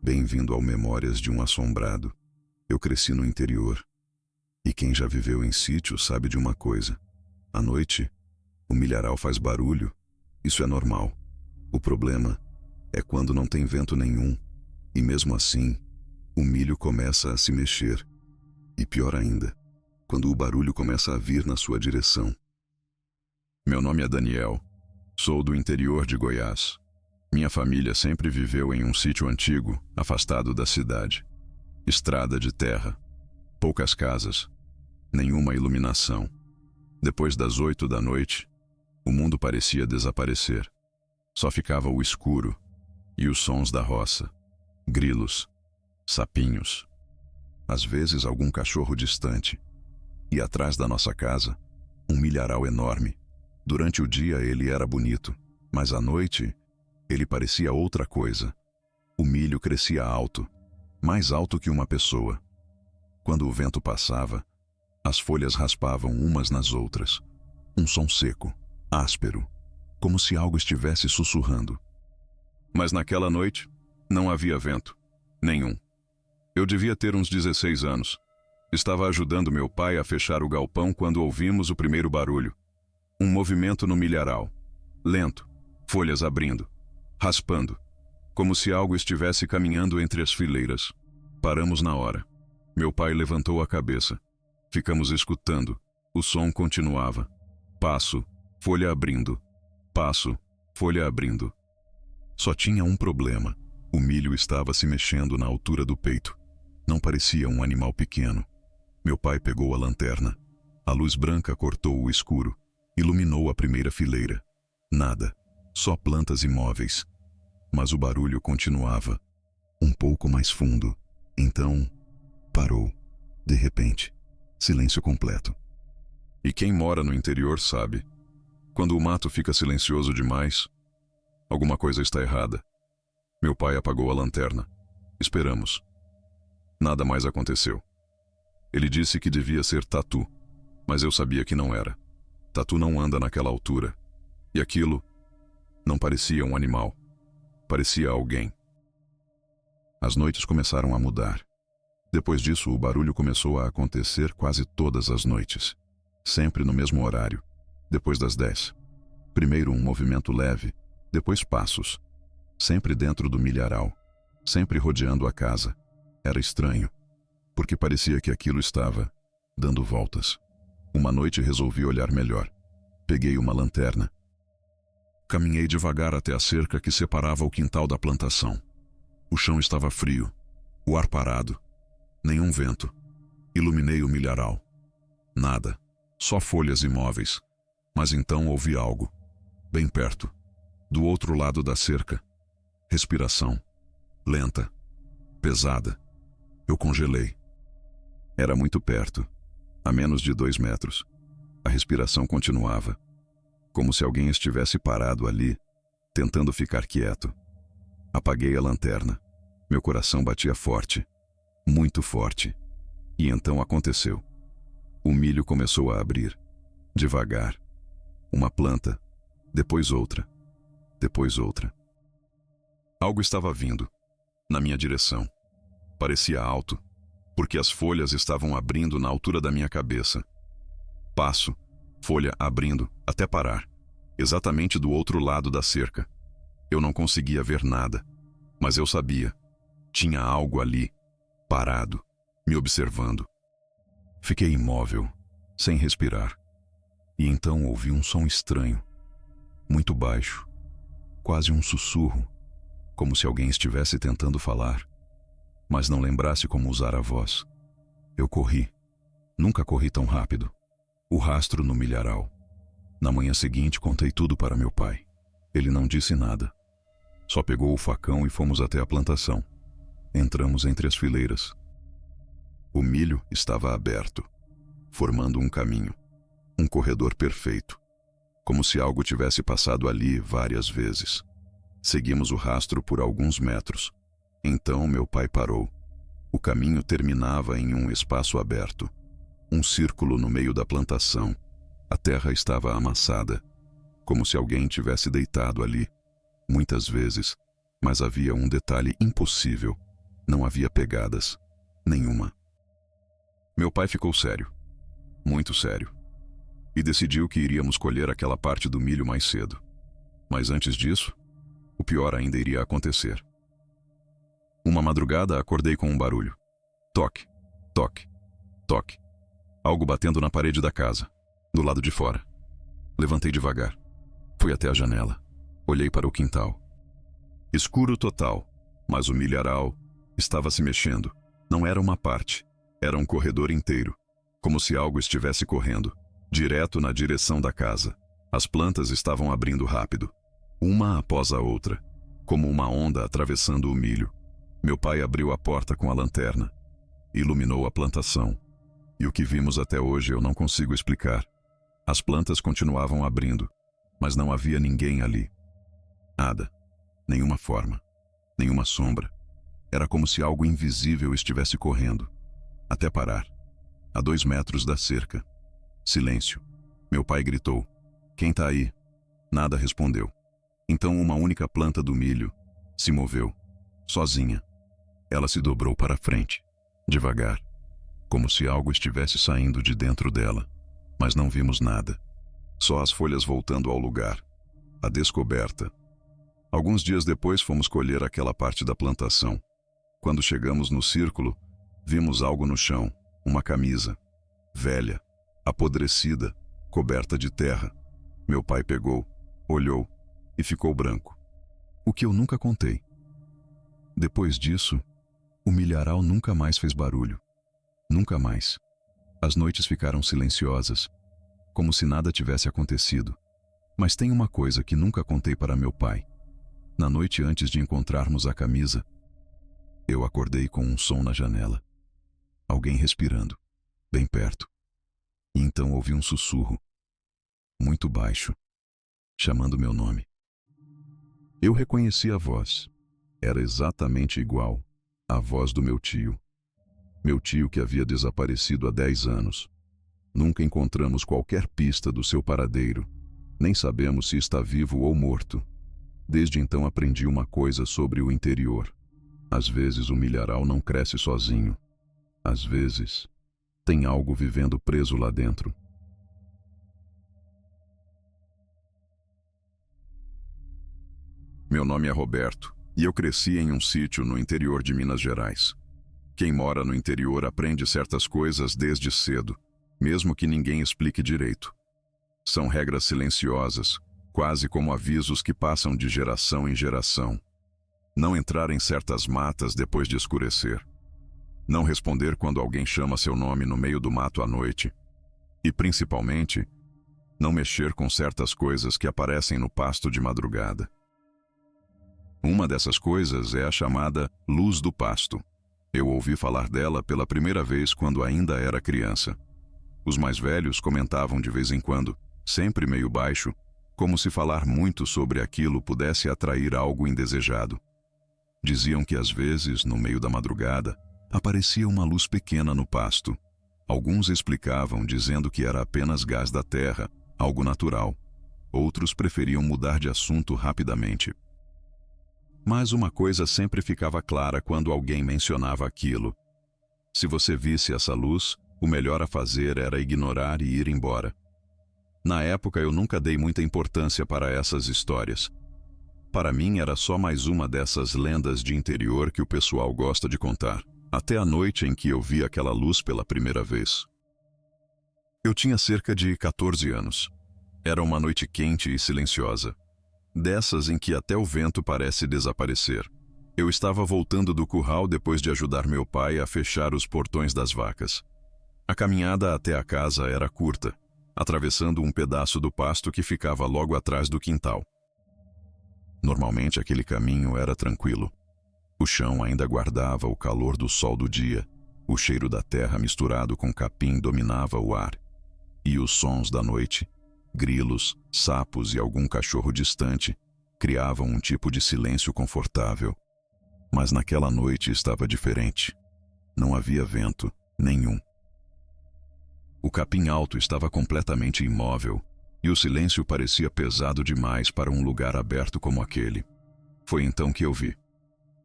Bem-vindo ao Memórias de um Assombrado. Eu cresci no interior. E quem já viveu em sítio sabe de uma coisa. À noite, o milharal faz barulho. Isso é normal. O problema é quando não tem vento nenhum. E mesmo assim, o milho começa a se mexer. E pior ainda, quando o barulho começa a vir na sua direção. Meu nome é Daniel. Sou do interior de Goiás. Minha família sempre viveu em um sítio antigo, afastado da cidade. Estrada de terra, poucas casas, nenhuma iluminação. Depois das 8 da noite, o mundo parecia desaparecer. Só ficava o escuro e os sons da roça, grilos, sapinhos. Às vezes algum cachorro distante. E atrás da nossa casa, um milharal enorme. Durante o dia ele era bonito, mas à noite ele parecia outra coisa. O milho crescia alto, mais alto que uma pessoa. Quando o vento passava, as folhas raspavam umas nas outras. Um som seco, áspero, como se algo estivesse sussurrando. Mas naquela noite, não havia vento, nenhum. Eu devia ter uns 16 anos. Estava ajudando meu pai a fechar o galpão quando ouvimos o primeiro barulho. Um movimento no milharal. Lento, folhas abrindo, raspando, como se algo estivesse caminhando entre as fileiras. Paramos na hora. Meu pai levantou a cabeça. Ficamos escutando. O som continuava. Passo, folha abrindo. Passo, folha abrindo. Só tinha um problema. O milho estava se mexendo na altura do peito. Não parecia um animal pequeno. Meu pai pegou a lanterna. A luz branca cortou o escuro. Iluminou a primeira fileira. Nada. Só plantas imóveis. Mas o barulho continuava. Um pouco mais fundo. Então, parou. De repente, silêncio completo. E quem mora no interior sabe. Quando o mato fica silencioso demais, alguma coisa está errada. Meu pai apagou a lanterna. Esperamos. Nada mais aconteceu. Ele disse que devia ser tatu, mas eu sabia que não era. Tatu não anda naquela altura. E aquilo não parecia um animal. Parecia alguém. As noites começaram a mudar. Depois disso, o barulho começou a acontecer quase todas as noites. Sempre no mesmo horário, depois das 10. Primeiro um movimento leve, depois passos. Sempre dentro do milharal, sempre rodeando a casa. Era estranho, porque parecia que aquilo estava dando voltas. Uma noite resolvi olhar melhor. Peguei uma lanterna. Caminhei devagar até a cerca que separava o quintal da plantação. O chão estava frio, o ar parado, nenhum vento. Iluminei o milharal. Nada, só folhas imóveis. Mas então ouvi algo, bem perto, do outro lado da cerca. Respiração, lenta, pesada. Eu congelei. Era muito perto, a menos de 2 metros. A respiração continuava, como se alguém estivesse parado ali, tentando ficar quieto. Apaguei a lanterna. Meu coração batia forte, muito forte. E então aconteceu. O milho começou a abrir, devagar. Uma planta, depois outra, depois outra. Algo estava vindo, na minha direção. Parecia alto, porque as folhas estavam abrindo na altura da minha cabeça. Passo, folha abrindo, até parar, exatamente do outro lado da cerca. Eu não conseguia ver nada, mas eu sabia. Tinha algo ali, parado, me observando. Fiquei imóvel, sem respirar. E então ouvi um som estranho, muito baixo, quase um sussurro, como se alguém estivesse tentando falar, mas não lembrasse como usar a voz. Eu corri. Nunca corri tão rápido. O rastro no milharal. Na manhã seguinte contei tudo para meu pai. Ele não disse nada. Só pegou o facão e fomos até a plantação. Entramos entre as fileiras. O milho estava aberto, formando um caminho, um corredor perfeito, como se algo tivesse passado ali várias vezes. Seguimos o rastro por alguns metros. Então meu pai parou. O caminho terminava em um espaço aberto, um círculo no meio da plantação. A terra estava amassada, como se alguém tivesse deitado ali. Muitas vezes, mas havia um detalhe impossível. Não havia pegadas. Nenhuma. Meu pai ficou sério. Muito sério. E decidiu que iríamos colher aquela parte do milho mais cedo. Mas antes disso, o pior ainda iria acontecer. Uma madrugada acordei com um barulho. Toque, toque, toque. Algo batendo na parede da casa, do lado de fora. Levantei devagar. Fui até a janela. Olhei para o quintal. Escuro total, mas o milharal estava se mexendo. Não era uma parte, era um corredor inteiro, como se algo estivesse correndo, direto na direção da casa. As plantas estavam abrindo rápido, uma após a outra, como uma onda atravessando o milho. Meu pai abriu a porta com a lanterna, iluminou a plantação. E o que vimos até hoje eu não consigo explicar. As plantas continuavam abrindo, mas não havia ninguém ali. Nada, nenhuma forma, nenhuma sombra. Era como se algo invisível estivesse correndo, até parar, a 2 metros da cerca. Silêncio. Meu pai gritou: "Quem tá aí?" Nada respondeu. Então uma única planta do milho se moveu, sozinha. Ela se dobrou para frente, devagar, como se algo estivesse saindo de dentro dela, mas não vimos nada. Só as folhas voltando ao lugar, a descoberta. Alguns dias depois fomos colher aquela parte da plantação. Quando chegamos no círculo, vimos algo no chão, uma camisa, velha, apodrecida, coberta de terra. Meu pai pegou, olhou e ficou branco. O que eu nunca contei. Depois disso, o milharal nunca mais fez barulho. Nunca mais. As noites ficaram silenciosas, como se nada tivesse acontecido. Mas tem uma coisa que nunca contei para meu pai. Na noite antes de encontrarmos a camisa, eu acordei com um som na janela. Alguém respirando, bem perto. E então ouvi um sussurro, muito baixo, chamando meu nome. Eu reconheci a voz. Era exatamente igual à voz do meu tio. Meu tio que havia desaparecido há 10 anos. Nunca encontramos qualquer pista do seu paradeiro. Nem sabemos se está vivo ou morto. Desde então aprendi uma coisa sobre o interior. Às vezes o milharal não cresce sozinho. Às vezes, tem algo vivendo preso lá dentro. Meu nome é Roberto, e eu cresci em um sítio no interior de Minas Gerais. Quem mora no interior aprende certas coisas desde cedo, mesmo que ninguém explique direito. São regras silenciosas, quase como avisos que passam de geração em geração. Não entrar em certas matas depois de escurecer. Não responder quando alguém chama seu nome no meio do mato à noite. E, principalmente, não mexer com certas coisas que aparecem no pasto de madrugada. Uma dessas coisas é a chamada luz do pasto. Eu ouvi falar dela pela primeira vez quando ainda era criança. Os mais velhos comentavam de vez em quando, sempre meio baixo, como se falar muito sobre aquilo pudesse atrair algo indesejado. Diziam que às vezes, no meio da madrugada, aparecia uma luz pequena no pasto. Alguns explicavam dizendo que era apenas gás da terra, algo natural. Outros preferiam mudar de assunto rapidamente. Mas uma coisa sempre ficava clara quando alguém mencionava aquilo. Se você visse essa luz, o melhor a fazer era ignorar e ir embora. Na época eu nunca dei muita importância para essas histórias. Para mim era só mais uma dessas lendas de interior que o pessoal gosta de contar. Até a noite em que eu vi aquela luz pela primeira vez. Eu tinha cerca de 14 anos. Era uma noite quente e silenciosa. Dessas em que até o vento parece desaparecer. Eu estava voltando do curral depois de ajudar meu pai a fechar os portões das vacas. A caminhada até a casa era curta, atravessando um pedaço do pasto que ficava logo atrás do quintal. Normalmente aquele caminho era tranquilo. O chão ainda guardava o calor do sol do dia, o cheiro da terra misturado com capim dominava o ar. E os sons da noite, grilos, sapos e algum cachorro distante, criavam um tipo de silêncio confortável. Mas naquela noite estava diferente. Não havia vento nenhum. O capim alto estava completamente imóvel, e o silêncio parecia pesado demais para um lugar aberto como aquele. Foi então que eu vi.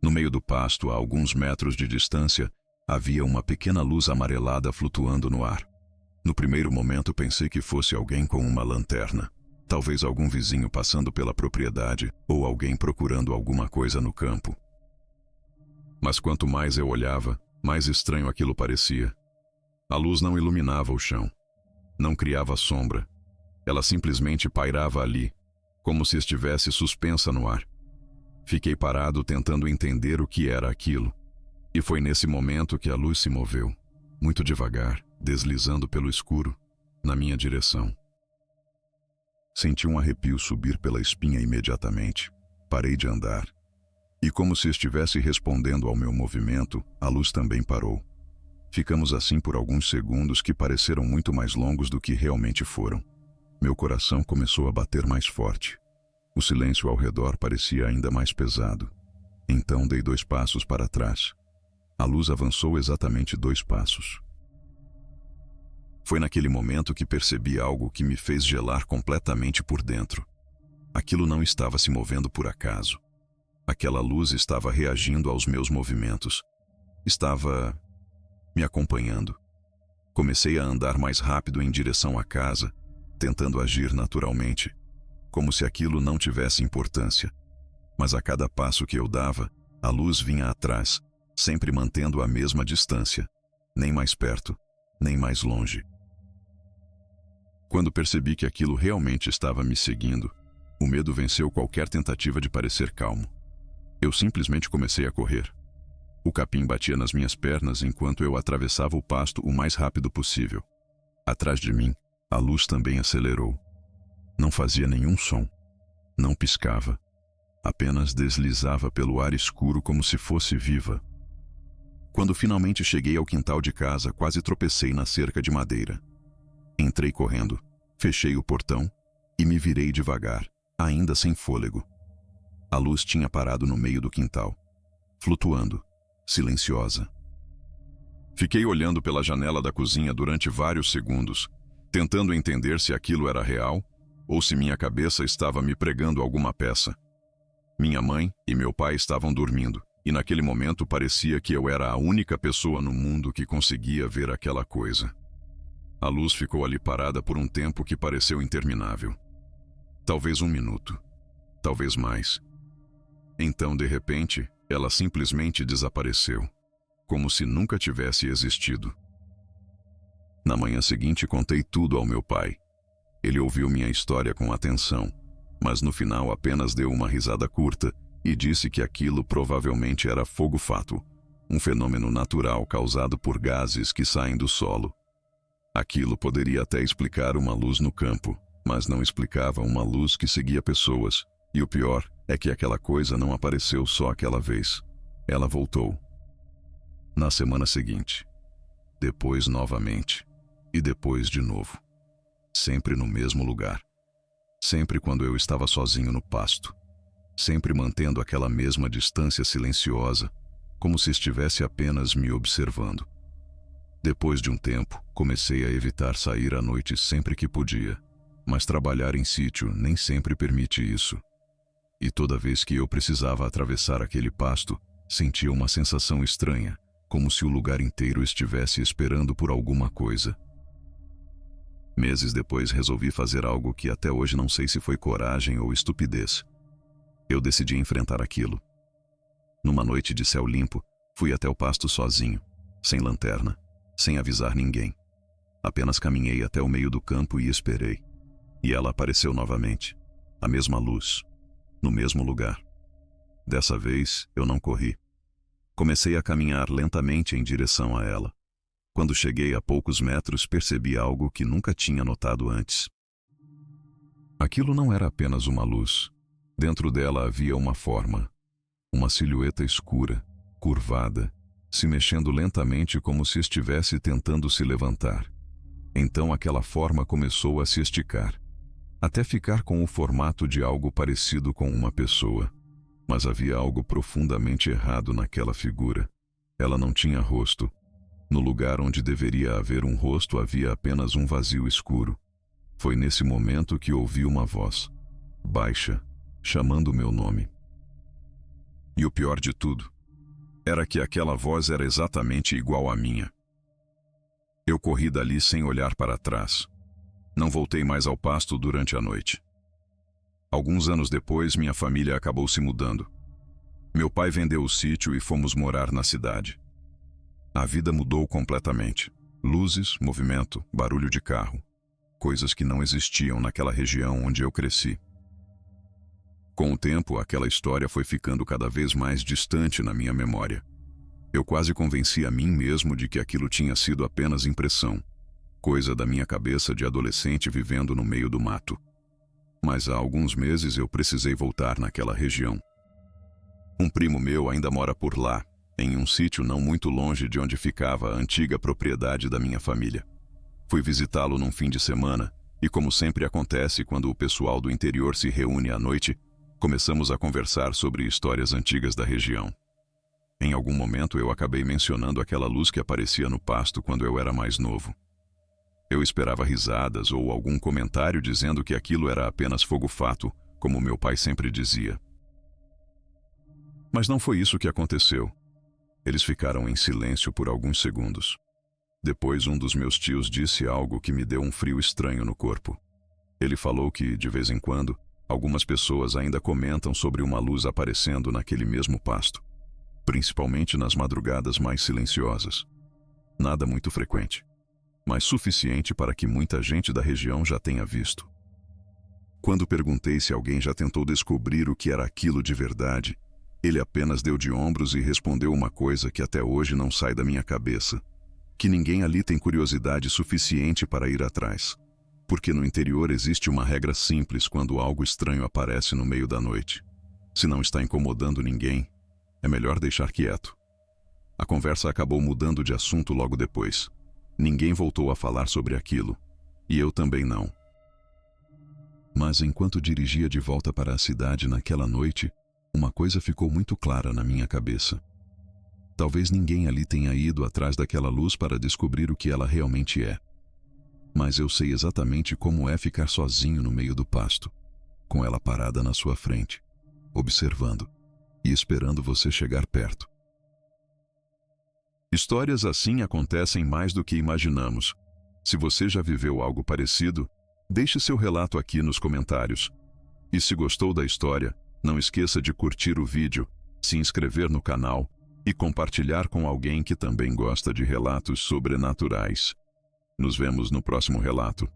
No meio do pasto, a alguns metros de distância, havia uma pequena luz amarelada flutuando no ar. No primeiro momento pensei que fosse alguém com uma lanterna. Talvez algum vizinho passando pela propriedade ou alguém procurando alguma coisa no campo. Mas quanto mais eu olhava, mais estranho aquilo parecia. A luz não iluminava o chão. Não criava sombra. Ela simplesmente pairava ali, como se estivesse suspensa no ar. Fiquei parado tentando entender o que era aquilo. E foi nesse momento que a luz se moveu, muito devagar, deslizando pelo escuro, na minha direção. Senti um arrepio subir pela espinha imediatamente. Parei de andar. E como se estivesse respondendo ao meu movimento, a luz também parou. Ficamos assim por alguns segundos que pareceram muito mais longos do que realmente foram. Meu coração começou a bater mais forte. O silêncio ao redor parecia ainda mais pesado. Então dei 2 passos para trás. A luz avançou exatamente 2 passos. Foi naquele momento que percebi algo que me fez gelar completamente por dentro. Aquilo não estava se movendo por acaso. Aquela luz estava reagindo aos meus movimentos. Estava me acompanhando. Comecei a andar mais rápido em direção à casa, tentando agir naturalmente, como se aquilo não tivesse importância. Mas a cada passo que eu dava, a luz vinha atrás, sempre mantendo a mesma distância, nem mais perto, nem mais longe. Quando percebi que aquilo realmente estava me seguindo, o medo venceu qualquer tentativa de parecer calmo. Eu simplesmente comecei a correr. O capim batia nas minhas pernas enquanto eu atravessava o pasto o mais rápido possível. Atrás de mim, a luz também acelerou. Não fazia nenhum som. Não piscava. Apenas deslizava pelo ar escuro como se fosse viva. Quando finalmente cheguei ao quintal de casa, quase tropecei na cerca de madeira. Entrei correndo, fechei o portão e me virei devagar, ainda sem fôlego. A luz tinha parado no meio do quintal, flutuando, silenciosa. Fiquei olhando pela janela da cozinha durante vários segundos, tentando entender se aquilo era real ou se minha cabeça estava me pregando alguma peça. Minha mãe e meu pai estavam dormindo, e naquele momento parecia que eu era a única pessoa no mundo que conseguia ver aquela coisa. A luz ficou ali parada por um tempo que pareceu interminável. Talvez 1 minuto, talvez mais. Então, de repente, ela simplesmente desapareceu, como se nunca tivesse existido. Na manhã seguinte, contei tudo ao meu pai. Ele ouviu minha história com atenção, mas no final apenas deu uma risada curta e disse que aquilo provavelmente era fogo-fato, um fenômeno natural causado por gases que saem do solo. Aquilo poderia até explicar uma luz no campo, mas não explicava uma luz que seguia pessoas. E o pior é que aquela coisa não apareceu só aquela vez. Ela voltou. Na semana seguinte. Depois novamente. E depois de novo. Sempre no mesmo lugar. Sempre quando eu estava sozinho no pasto. Sempre mantendo aquela mesma distância silenciosa, como se estivesse apenas me observando. Depois de um tempo, comecei a evitar sair à noite sempre que podia, mas trabalhar em sítio nem sempre permite isso. E toda vez que eu precisava atravessar aquele pasto, sentia uma sensação estranha, como se o lugar inteiro estivesse esperando por alguma coisa. Meses depois resolvi fazer algo que até hoje não sei se foi coragem ou estupidez. Eu decidi enfrentar aquilo. Numa noite de céu limpo, fui até o pasto sozinho, sem lanterna, sem avisar ninguém. Apenas caminhei até o meio do campo e esperei. E ela apareceu novamente. A mesma luz. No mesmo lugar. Dessa vez, eu não corri. Comecei a caminhar lentamente em direção a ela. Quando cheguei a poucos metros, percebi algo que nunca tinha notado antes. Aquilo não era apenas uma luz. Dentro dela havia uma forma. Uma silhueta escura, curvada, se mexendo lentamente como se estivesse tentando se levantar. Então aquela forma começou a se esticar, até ficar com o formato de algo parecido com uma pessoa. Mas havia algo profundamente errado naquela figura. Ela não tinha rosto. No lugar onde deveria haver um rosto havia apenas um vazio escuro. Foi nesse momento que ouvi uma voz, baixa, chamando o meu nome. E o pior de tudo, era que aquela voz era exatamente igual à minha. Eu corri dali sem olhar para trás. Não voltei mais ao pasto durante a noite. Alguns anos depois, minha família acabou se mudando. Meu pai vendeu o sítio e fomos morar na cidade. A vida mudou completamente. Luzes, movimento, barulho de carro. Coisas que não existiam naquela região onde eu cresci. Com o tempo, aquela história foi ficando cada vez mais distante na minha memória. Eu quase convenci a mim mesmo de que aquilo tinha sido apenas impressão, coisa da minha cabeça de adolescente vivendo no meio do mato. Mas há alguns meses eu precisei voltar naquela região. Um primo meu ainda mora por lá, em um sítio não muito longe de onde ficava a antiga propriedade da minha família. Fui visitá-lo num fim de semana e, como sempre acontece quando o pessoal do interior se reúne à noite, começamos a conversar sobre histórias antigas da região. Em algum momento eu acabei mencionando aquela luz que aparecia no pasto quando eu era mais novo. Eu esperava risadas ou algum comentário dizendo que aquilo era apenas fogo-fato, como meu pai sempre dizia. Mas não foi isso que aconteceu. Eles ficaram em silêncio por alguns segundos. Depois um dos meus tios disse algo que me deu um frio estranho no corpo. Ele falou que, de vez em quando, algumas pessoas ainda comentam sobre uma luz aparecendo naquele mesmo pasto, principalmente nas madrugadas mais silenciosas. Nada muito frequente, mas suficiente para que muita gente da região já tenha visto. Quando perguntei se alguém já tentou descobrir o que era aquilo de verdade, ele apenas deu de ombros e respondeu uma coisa que até hoje não sai da minha cabeça, que ninguém ali tem curiosidade suficiente para ir atrás, porque no interior existe uma regra simples quando algo estranho aparece no meio da noite. Se não está incomodando ninguém, é melhor deixar quieto. A conversa acabou mudando de assunto logo depois. Ninguém voltou a falar sobre aquilo, e eu também não. Mas enquanto dirigia de volta para a cidade naquela noite, uma coisa ficou muito clara na minha cabeça. Talvez ninguém ali tenha ido atrás daquela luz para descobrir o que ela realmente é. Mas eu sei exatamente como é ficar sozinho no meio do pasto, com ela parada na sua frente, observando e esperando você chegar perto. Histórias assim acontecem mais do que imaginamos. Se você já viveu algo parecido, deixe seu relato aqui nos comentários. E se gostou da história, não esqueça de curtir o vídeo, se inscrever no canal e compartilhar com alguém que também gosta de relatos sobrenaturais. Nos vemos no próximo relato.